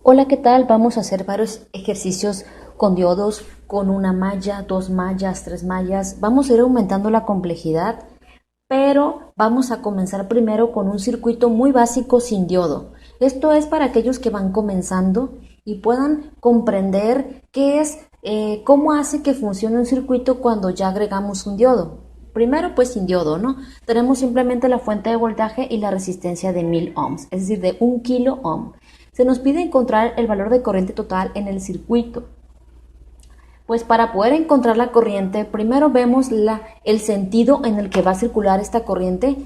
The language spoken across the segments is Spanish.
Hola, ¿qué tal? Vamos a hacer varios ejercicios con diodos, con una malla, dos mallas, tres mallas. Vamos a ir aumentando la complejidad, pero vamos a comenzar primero con un circuito muy básico sin diodo. Esto es para aquellos que van comenzando y puedan comprender qué es, cómo hace que funcione un circuito cuando ya agregamos un diodo. Primero, pues sin diodo, ¿no? Tenemos simplemente la fuente de voltaje y la resistencia de 1000 ohms, es decir, de 1 kilo ohm. Se nos pide encontrar el valor de corriente total en el circuito. Pues para poder encontrar la corriente, primero vemos el sentido en el que va a circular esta corriente.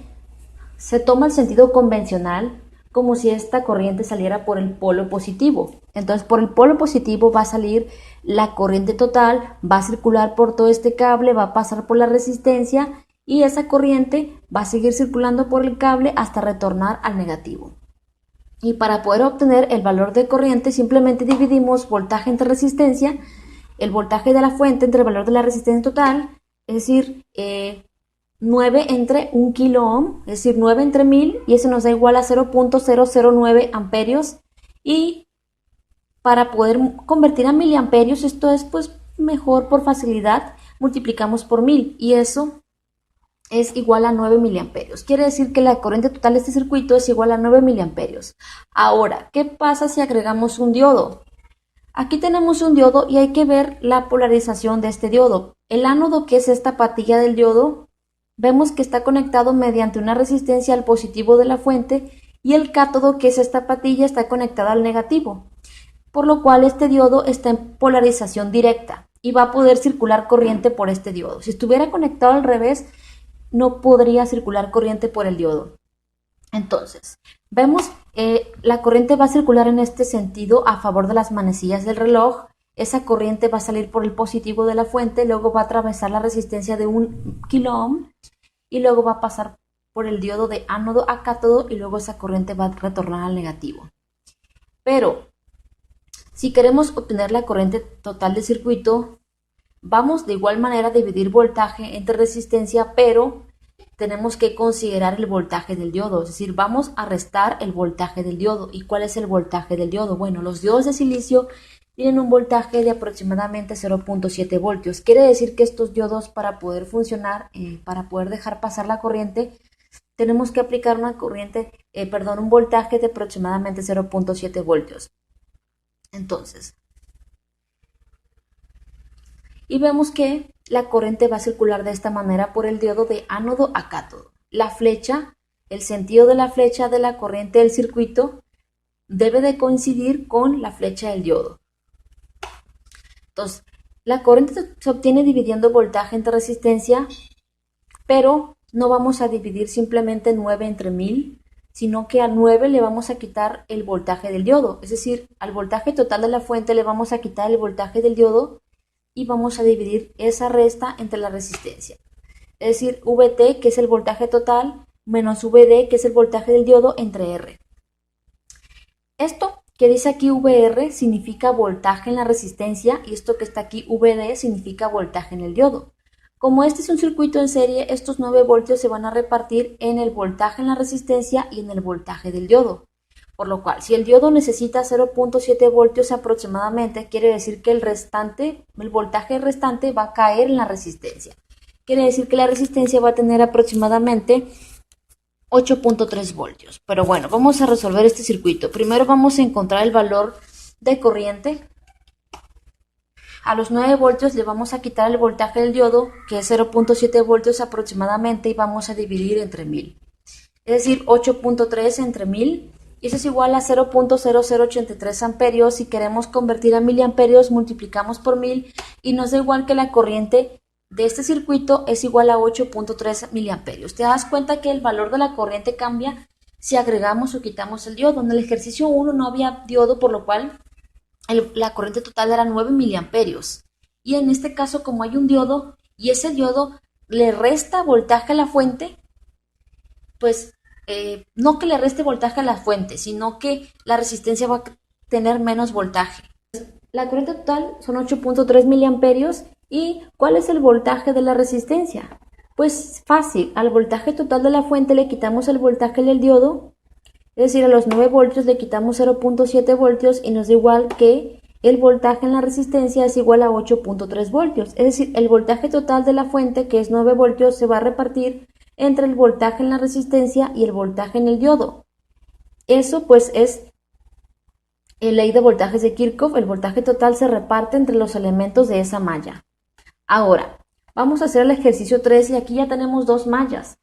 Se toma el sentido convencional, como si esta corriente saliera por el polo positivo. Entonces, por el polo positivo va a salir la corriente total, va a circular por todo este cable, va a pasar por la resistencia y esa corriente va a seguir circulando por el cable hasta retornar al negativo. Y para poder obtener el valor de corriente simplemente dividimos voltaje entre resistencia, el voltaje de la fuente entre el valor de la resistencia total, es decir, 9 entre 1 kilo ohm, es decir, 9 entre 1000, y eso nos da igual a 0.009 amperios. Y para poder convertir a miliamperios, esto es pues mejor por facilidad, multiplicamos por 1000 y eso es igual a 9 miliamperios. Quiere decir que la corriente total de este circuito es igual a 9 miliamperios. Ahora, ¿qué pasa si agregamos un diodo? Aquí tenemos un diodo y hay que ver la polarización de este diodo. El ánodo, que es esta patilla del diodo, vemos que está conectado mediante una resistencia al positivo de la fuente y el cátodo, que es esta patilla, está conectada al negativo. Por lo cual este diodo está en polarización directa y va a poder circular corriente por este diodo. Si estuviera conectado al revés, no podría circular corriente por el diodo. Entonces, vemos la corriente va a circular en este sentido a favor de las manecillas del reloj. Esa corriente va a salir por el positivo de la fuente, luego va a atravesar la resistencia de 1 kilo ohm y luego va a pasar por el diodo de ánodo a cátodo y luego esa corriente va a retornar al negativo. Pero si queremos obtener la corriente total del circuito, vamos de igual manera a dividir voltaje entre resistencia, pero tenemos que considerar el voltaje del diodo, es decir, vamos a restar el voltaje del diodo. ¿Y cuál es el voltaje del diodo? Bueno, los diodos de silicio tienen un voltaje de aproximadamente 0.7 voltios. Quiere decir que estos diodos, para poder funcionar, para poder dejar pasar la corriente, tenemos que aplicar un voltaje de aproximadamente 0.7 voltios. Entonces, y vemos que la corriente va a circular de esta manera por el diodo de ánodo a cátodo. La flecha, el sentido de la flecha de la corriente del circuito debe de coincidir con la flecha del diodo. Entonces, la corriente se obtiene dividiendo voltaje entre resistencia, pero no vamos a dividir simplemente 9 entre 1000, sino que a 9 le vamos a quitar el voltaje del diodo. Es decir, al voltaje total de la fuente le vamos a quitar el voltaje del diodo y vamos a dividir esa resta entre la resistencia. Es decir, VT, que es el voltaje total, menos VD, que es el voltaje del diodo, entre R. Esto que dice aquí VR significa voltaje en la resistencia y esto que está aquí VD significa voltaje en el diodo. Como este es un circuito en serie, estos 9 voltios se van a repartir en el voltaje en la resistencia y en el voltaje del diodo. Por lo cual, si el diodo necesita 0.7 voltios aproximadamente, quiere decir que el voltaje restante va a caer en la resistencia. Quiere decir que la resistencia va a tener aproximadamente 8.3 voltios. Pero bueno, vamos a resolver este circuito. Primero vamos a encontrar el valor de corriente. A los 9 voltios le vamos a quitar el voltaje del diodo, que es 0.7 voltios aproximadamente, y vamos a dividir entre 1000. Es decir, 8.3 entre 1000. Y eso es igual a 0.0083 amperios. Si queremos convertir a miliamperios, multiplicamos por 1000 y nos da igual que la corriente de este circuito es igual a 8.3 miliamperios. Te das cuenta que el valor de la corriente cambia si agregamos o quitamos el diodo. En el ejercicio 1 no había diodo, por lo cual la corriente total era 9 miliamperios. Y en este caso, como hay un diodo y ese diodo le resta voltaje a la fuente, pues no que le reste voltaje a la fuente, sino que la resistencia va a tener menos voltaje. La corriente total son 8.3 miliamperios. ¿Y cuál es el voltaje de la resistencia? Pues fácil, al voltaje total de la fuente le quitamos el voltaje del diodo Es decir, a los 9 voltios le quitamos 0.7 voltios y nos da igual que el voltaje en la resistencia es igual a 8.3 voltios. Es decir, el voltaje total de la fuente, que es 9 voltios, se va a repartir entre el voltaje en la resistencia y el voltaje en el diodo. Eso pues es ley de voltajes de Kirchhoff. El voltaje total se reparte entre los elementos de esa malla. Ahora, vamos a hacer el ejercicio 3 y aquí ya tenemos dos mallas.